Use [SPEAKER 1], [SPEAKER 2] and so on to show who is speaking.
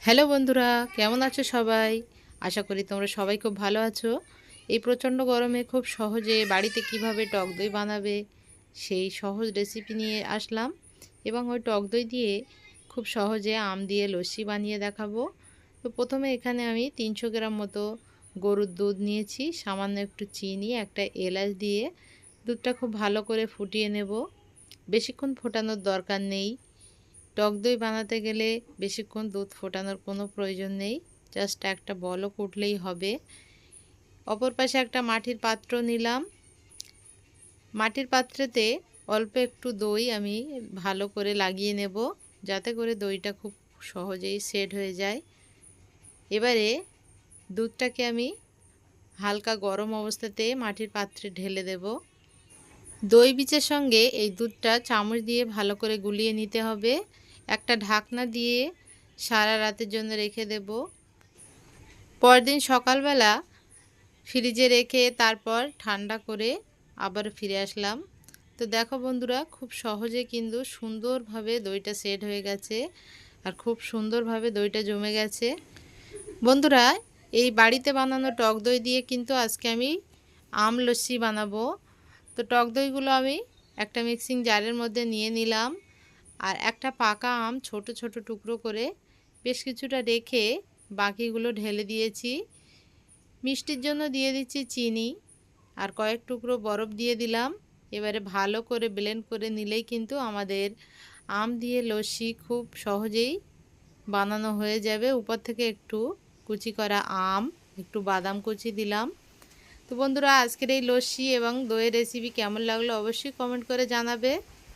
[SPEAKER 1] Hello বন্ধুরা, কেমন আছো সবাই? আশা করি তোমরা সবাই খুব ভালো আছো। এই প্রচণ্ড গরমে খুব সহজে বাড়িতে কিভাবে টক দই বানাবে সেই সহজ রেসিপি নিয়ে আসলাম, এবং ওই টক দই দিয়ে খুব সহজে আম দিয়ে লস্যি বানিয়ে দেখাবো। তো প্রথমে এখানে আমি 300 গ্রাম মতো গরুর দুধ নিয়েছি, সামান্য একটু চিনি, একটা এলাচ দিয়ে দুধটা খুব ভালো করে ফুটিয়ে নেব। বেশিক্ষণ ফোটানোর দরকার নেই। টক দই বানাতে গেলে বেশিক্ষণ দুধ ফোটানোর কোনো প্রয়োজন নেই, জাস্ট একটা বলক উঠলেই হবে। অপর পাশে একটা মাটির পাত্র নিলাম। মাটির পাত্রেতে অল্প একটু দই আমি ভালো করে লাগিয়ে নেব, যাতে করে দইটা খুব সহজেই সেট হয়ে যায়। এবারে দুধটাকে আমি হালকা গরম অবস্থাতে মাটির পাত্রে ঢেলে দেব। দই বীজের সঙ্গে এই দুধটা চামচ দিয়ে ভালো করে গুলিয়ে নিতে হবে। একটা ঢাকনা দিয়ে সারা রাতের জন্য রেখে দেব। পরদিন সকালবেলা ফ্রিজে রেখে তারপর ঠান্ডা করে আবার ফিরে আসলাম। তো দেখো বন্ধুরা, খুব সহজে কিন্তু সুন্দরভাবে দইটা সেট হয়ে গেছে, আর খুব সুন্দরভাবে দইটা জমে গেছে। বন্ধুরা, এই বাড়িতে বানানো টক দই দিয়ে কিন্তু আজকে আমি আম লস্যি বানাবো। তো টক দইগুলো আমি একটা মিক্সিং জারের মধ্যে নিয়ে নিলাম, আর একটা পাকা আম ছোট ছোট টুকরো করে বেশ কিছুটা রেখে বাকিগুলো ঢেলে দিয়েছি। মিষ্টির জন্য দিয়ে দিচ্ছি চিনি, আর কয়েক টুকরো বরফ দিয়ে দিলাম। এবারে ভালো করে ব্লেন্ড করে নিলেই কিন্তু আমাদের আম দিয়ে লস্যি খুব সহজেই বানানো হয়ে যাবে। উপর থেকে একটু কুচি করা আম, একটু বাদাম কুচি দিলাম। তো বন্ধুরা, আজকের এই লস্যি এবং দইয়ের রেসিপি কেমন লাগলো অবশ্যই কমেন্ট করে জানাবে।